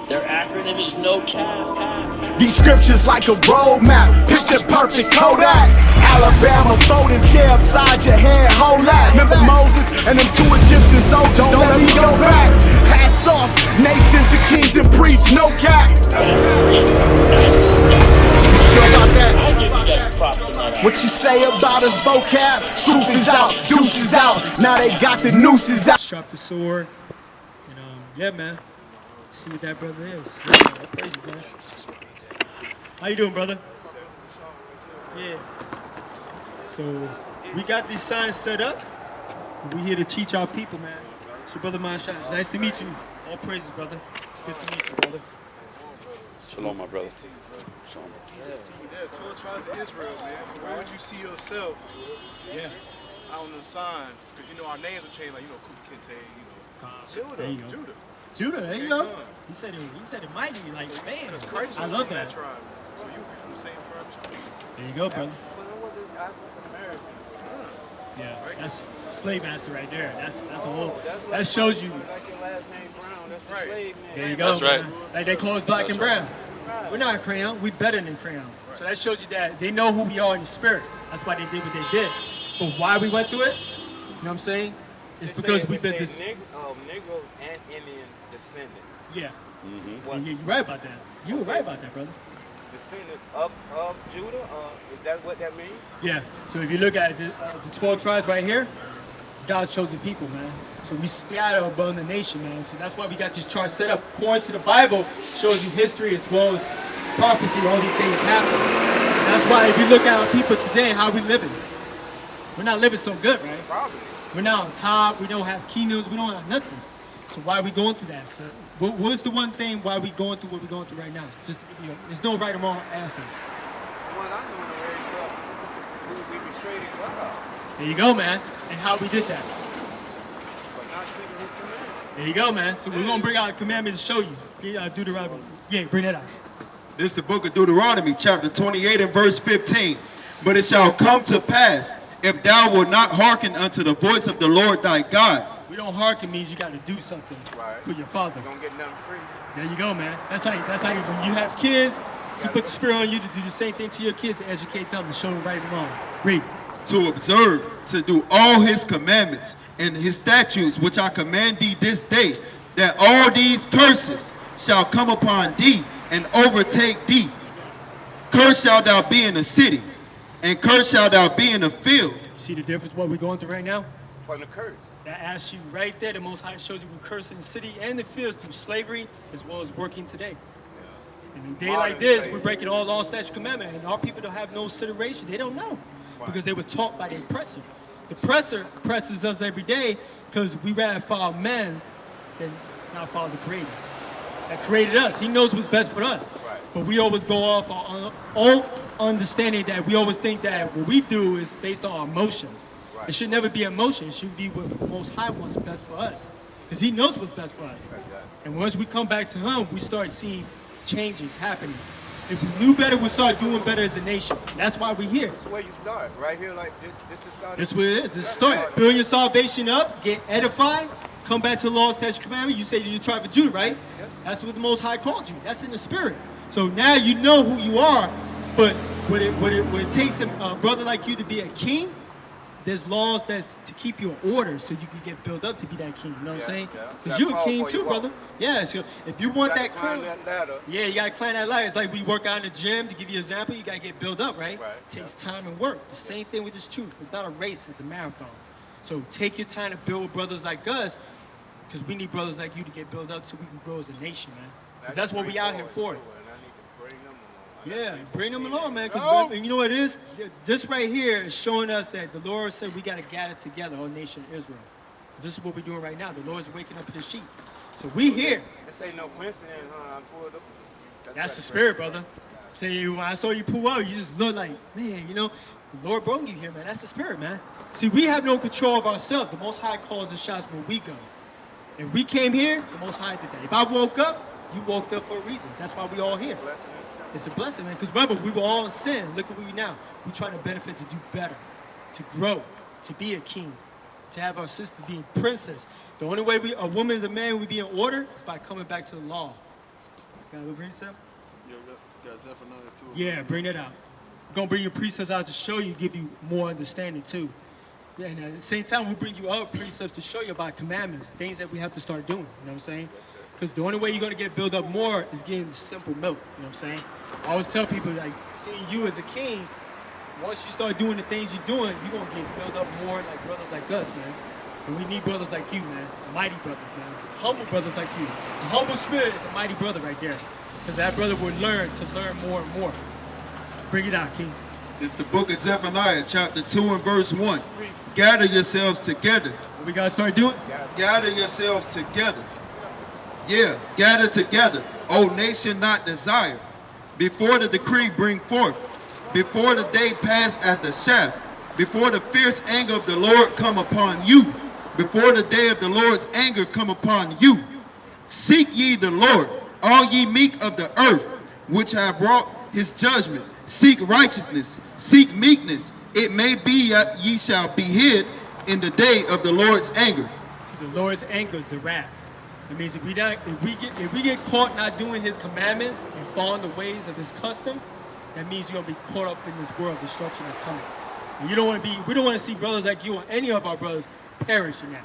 Their acronym is NOKAP. These scriptures like a roadmap, picture perfect Kodak. Alabama, throw the chair upside your head, whole lot. Remember Moses and them 2 Egyptian soldiers, don't let me go back. Hats off, nations, the kings and priests, no cap. You sure about that? I give you guys props on that. What you say about us, vocab? Truth is out, deuces out. Now they got the nooses out. Sharp the sword, and yeah, man. See what that brother is. Yeah, praise you, man. How you doing, brother? Yeah. So we got these signs set up. We're here to teach our people, man. So, brother Marshara, it's nice to meet you. All praises, brother. It's good to meet you, brother. Shalom, my brother. Shalom. Yeah, 12 tribes of Israel, man. So where would you see yourself? Yeah. Out on the sign, because you know our names will change, like Kente, There you go. Judah. Judah, there you go. He said it mighty, like, man. Because Christ was I love from that. tribe. So you would be from the same tribe as Christ. There you go, brother. Yeah, that's slave master right there. That's a whole. That shows you. Like your last name Brown, that's Right. the slave name. There you go. That's right. Man. Like they call us black and brown. We're not crayon. We better than crayon. So that shows you that they know who we are in the spirit. That's why they did what they did. But why we went through it? You know what I'm saying? It's because we've been this. Negro and Indian descendant. Yeah. What? Yeah, you're right about that. You were right about that, brother. Descendant of Judah? Is that what that means? Yeah. So if you look at the 12 tribes right here, God's chosen people, man. So we scatter above the nation, man. So that's why we got this chart set up. According to the Bible, shows you history as well as prophecy. All these things happen. And that's why if you look at our people today, how we living? We're not living so good, right? Probably. We're not on top. We don't have keynotes. We don't have nothing. So why are we going through that? So what's the one thing why we going through what we're going through right now? Just to give you, there's no right or wrong answer. What I know is we betrayed God. There you go, man. And how we did that. But not keeping his commandments. There you go, man. So we're going to bring out a commandment to show you. Deuteronomy. Yeah, bring that out. This is the book of Deuteronomy, chapter 28 and verse 15. But it shall come to pass, if thou wilt not hearken unto the voice of the Lord thy God. We don't hearken means you got to do something for your father. You're going to get nothing free. There you go, man. That's how when you have kids, you put the spirit on you to do the same thing to your kids, to educate them, to show them right and wrong. Read. To observe, to do all his commandments and his statutes, which I command thee this day, that all these curses shall come upon thee and overtake thee. Cursed shalt thou be in the city, and cursed shalt thou be in the field. See the difference what we're going through right now? From the curse. That asks you right there, the Most High shows you we're cursed in the city and the fields through slavery as well as working today. And in a day like this, we're breaking all law, statute, commandment, and our people don't have no consideration. They don't know because they were taught by the oppressor. The oppressor oppresses us every day because we rather follow men than not follow the Creator that created us. He knows what's best for us. But we always go off our own understanding that we always think that what we do is based on our emotions. It should never be emotion. It should be what the Most High wants best for us. Because he knows what's best for us. And once we come back to him, we start seeing changes happening. If we knew better, we'd start doing better as a nation. That's why we're here. That's where you start. Right here, like this to start. That's what it is. This is start. Build your salvation up, get edified, come back to the law, statute, commandment. You say that you tribe of Judah, right? That's what the Most High called you. That's in the spirit. So now you know who you are. But when it takes a brother like you to be a king, there's laws that's to keep you in order so you can get built up to be that king. You know what I'm saying? Because you're a king too, brother. Yeah, so if you want that crown, yeah, you gotta climb that ladder. It's like we work out in the gym. To give you an example, you gotta get built up, right? It takes time and work. The same thing with this truth. It's not a race, it's a marathon. So take your time to build brothers like us, because we need brothers like you to get built up so we can grow as a nation, man. Because that's what we out here for. Yeah, bring them along, man. Because you know what it is? This right here is showing us that the Lord said we got to gather together, all nation of Israel. This is what we're doing right now. The Lord's waking up his sheep. So we here. This ain't no coincidence, huh? I pulled up. That's the spirit, brother. Say, when I saw you pull out, you just look like, man, you know, the Lord brought you here, man. That's the spirit, man. See, we have no control of ourselves. The Most High calls the shots where we go. If we came here, the Most High did that. If I woke up, you woke up for a reason. That's why we all here. It's a blessing, man. Because remember, we were all in sin. Look at where we now. We're trying to benefit, to do better, to grow, to be a king, to have our sisters being princess. The only way a woman is a man, we be in order is by coming back to the law. Got a precept? Yeah, we got Zephaniah 2. Yeah, bring it out. We're going to bring your precepts out to show you, give you more understanding too. Yeah, and at the same time, we'll bring you other precepts to show you about commandments, things that we have to start doing, you know what I'm saying? Because the only way you're going to get built up more is getting simple milk, you know what I'm saying? I always tell people, like, seeing you as a king, once you start doing the things you're doing, you're going to get built up more like brothers like us, man. And we need brothers like you, man. Mighty brothers, man. Humble brothers like you. A humble spirit is a mighty brother right there. Because that brother would learn more and more. Bring it out, King. It's the book of Zephaniah, chapter 2 and verse 1. Gather yourselves together. What we got to start doing? Gather yourselves together. Yeah, gather together, O nation not desire. Before the decree bring forth, before the day pass as the shaft, before the fierce anger of the Lord come upon you, before the day of the Lord's anger come upon you. Seek ye the Lord, all ye meek of the earth, which have wrought his judgment. Seek righteousness, seek meekness. It may be ye shall be hid in the day of the Lord's anger. See, the Lord's anger is the wrath. It means if we get caught not doing his commandments and following the ways of his custom, that means you're gonna be caught up in this world destruction that's coming. And we don't want to see brothers like you or any of our brothers perish in that.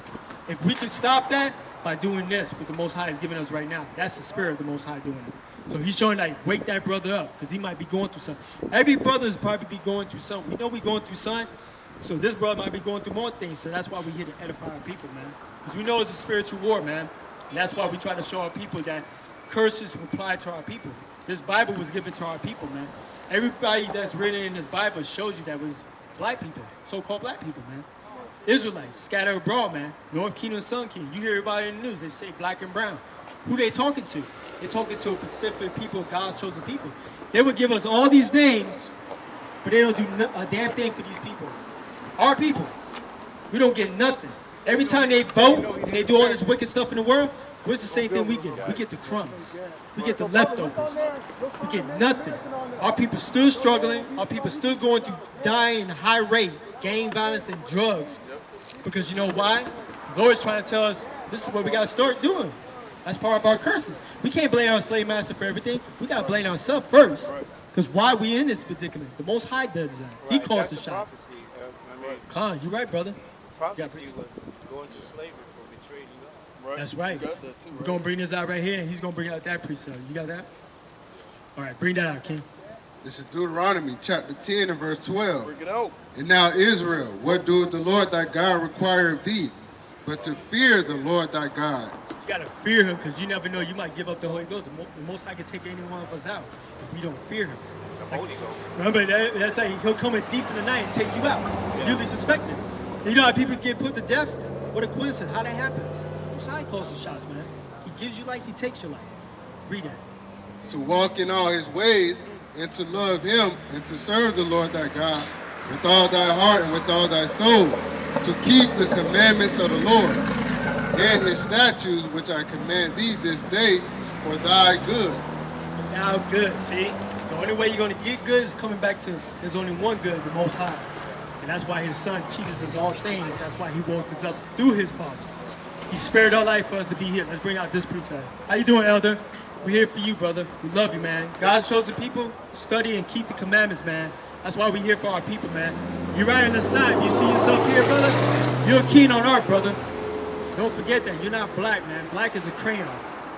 If we could stop that by doing this, what the Most High is giving us right now, that's the spirit of the Most High doing it. So he's showing, like, wake that brother up, because he might be going through something. Every brother is probably be going through something. We know we're going through something, so this brother might be going through more things. So that's why we're here to edify our people, man. Because we know it's a spiritual war, man. And that's why we try to show our people that curses apply to our people. This Bible was given to our people, man. Everybody that's written in this Bible shows you that was black people, so-called black people, man. Israelites scattered abroad, man. North Kingdom, South Kingdom. You hear everybody in the news, they say black and brown. Who they talking to? They're talking to a Pacific people, God's chosen people. They would give us all these names, but they don't do a damn thing for these people. Our people. We don't get nothing. Every time they vote and they do all this wicked stuff in the world, what's the same thing we get? We get the crumbs. We get the leftovers. We get nothing. Our people still struggling. Our people still going through dying at a high rate, gang violence and drugs. Because you know why? The Lord's trying to tell us this is what we got to start doing. That's part of our curses. We can't blame our slave master for everything. We got to blame ourselves first. Because why we in this predicament? The Most High does that. He calls the shot. Khan, you're right, brother. Prophecy was going to slavery for betraying God. Right. That's right. You got that too, right? We're going to bring this out right here, and he's going to bring out that precept. You got that? All right, bring that out, King. This is Deuteronomy chapter 10 and verse 12. Bring it out. And now Israel, what doeth the Lord thy God require of thee, but to fear the Lord thy God? You got to fear him, because you never know, you might give up the Holy Ghost. The Most High can take any one of us out if we don't fear him. The Holy Ghost. Remember, that's how he'll come in deep in the night and take you out. You least suspect it. You know how people get put to death? What a coincidence, how that happens. Most High calls the shots, man. He gives you life, he takes your life. Read that. To walk in all his ways, and to love him, and to serve the Lord thy God with all thy heart and with all thy soul, to keep the commandments of the Lord and his statutes which I command thee this day for thy good. For thou good, see? The only way you're going to get good is coming back to, there's only one good, the Most High. And that's why his son teaches us all things. That's why he woke us up through his Father. He spared our life for us to be here. Let's bring out this precept. How you doing, Elder? We're here for you, brother. We love you, man. God's chosen people, study and keep the commandments, man. That's why we're here for our people, man. You're right on the sign. You see yourself here, brother? You're keen on art, brother. Don't forget that. You're not black, man. Black is a crayon.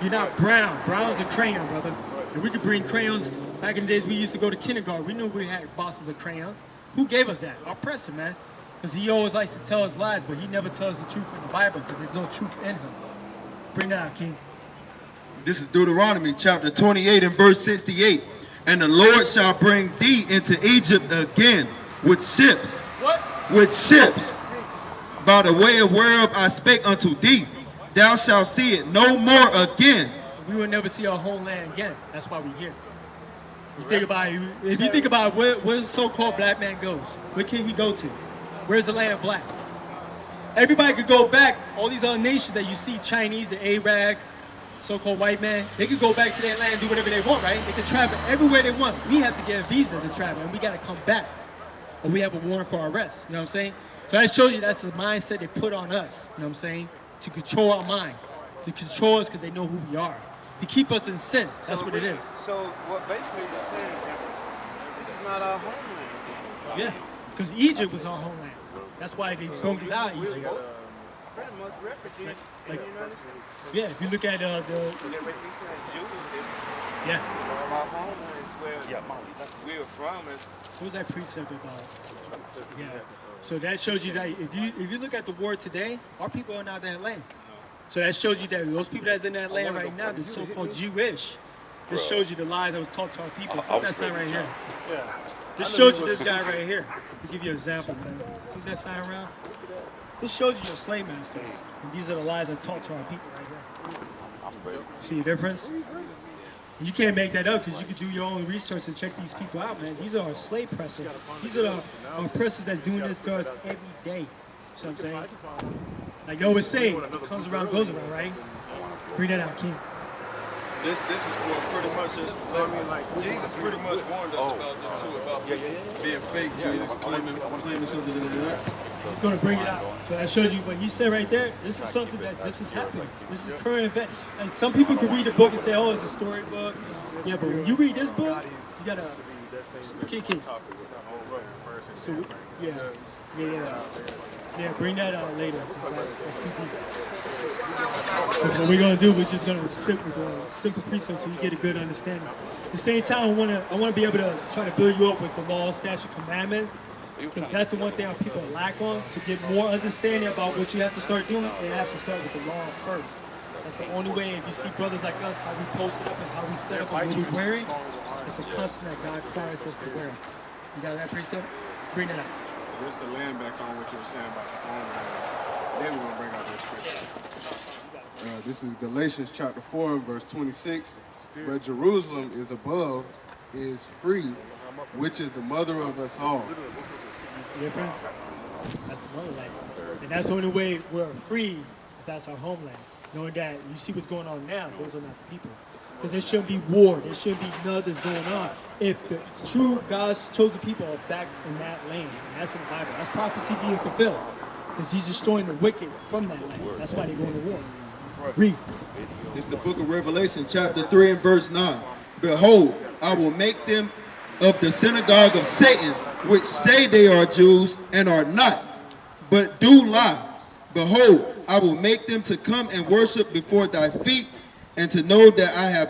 You're not brown. Brown's a crayon, brother. And we could bring crayons. Back in the days, we used to go to kindergarten. We knew we had boxes of crayons. Who gave us that? Our presser, man. Because he always likes to tell us lies, but he never tells the truth in the Bible because there's no truth in him. Bring that out, King. This is Deuteronomy chapter 28 and verse 68. And the Lord shall bring thee into Egypt again with ships. What? With ships. By the way of whereof I spake unto thee. Thou shalt see it no more again. So we will never see our homeland again. That's why we're here. You think about it, if you think about where the so-called black man goes, where can he go to? Where's the land of black? Everybody could go back. All these other nations that you see, Chinese, the Arabs, so-called white man, they could go back to their land and do whatever they want, right? They can travel everywhere they want. We have to get a visa to travel, and we got to come back. Or we have a warrant for our arrest. You know what I'm saying? So that shows you that's the mindset they put on us. You know what I'm saying? To control our mind. To control us because they know who we are. to keep us in sin. That's what it is. So what basically you're saying, this is not our homeland. Yeah, because Egypt was our homeland. That's why they broke us out of Egypt. Pretty much refugees in the United States. Yeah, if you look at Yeah. Our homeland is where we're from. What was that precept about? Yeah. So that shows you that if you look at the war today, our people are not in that land. So that shows you that those people that's in that land right now, the so-called Jewish, this shows you the lies that was taught to our people. Put that sign right here. This shows you this guy right here. To give you an example, man. Put that sign around. This shows you your slave masters. And these are the lies that taught to our people right here. See the difference? You can't make that up because you can do your own research and check these people out, man. These are our slave pressers. These are our oppressors that's doing this to us every day. You know what I'm saying? Like they always say, comes around, goes around, right? Bring that out, King. This is for pretty much just, Jesus pretty much warned us about this too, about being fake Jews, claiming something that they're not. He's going to bring it out. So that shows you what he said right there. This is something this is happening. This is current event. And some people can read the book and say, oh, it's a storybook. Yeah, but when you read this book, you got to... King. So, yeah, bring that out later. So what we're gonna do, we're just gonna stick with a simple precept so you get a good understanding. At the same time, I wanna be able to try to build you up with the law, statute, commandments, because that's the one thing our people lack on. To get more understanding about what you have to start doing, it has to start with the law first. That's the only way. If you see brothers like us, how we post it up and how we set up and what we're wearing, it's a custom that God requires us to wear. You got that precept? Bring it out. Just to land back on what you were saying about the homeland, then we're going to bring out that scripture. This is Galatians chapter 4, verse 26. Where Jerusalem is above is free, which is the mother of us all. That's the difference. That's the motherland. And that's the only way we're free, is that's our homeland. Knowing that you see what's going on now, those are not the people. So there shouldn't be war. There shouldn't be nothing going on. If the true God's chosen people are back in that land, and that's in the Bible. That's prophecy being fulfilled. Because he's destroying the wicked from that land. That's why they're going to war. Read. It's the book of Revelation, chapter 3 and verse 9. Behold, I will make them of the synagogue of Satan, which say they are Jews and are not, but do lie. Behold, I will make them to come and worship before thy feet, and to know that I have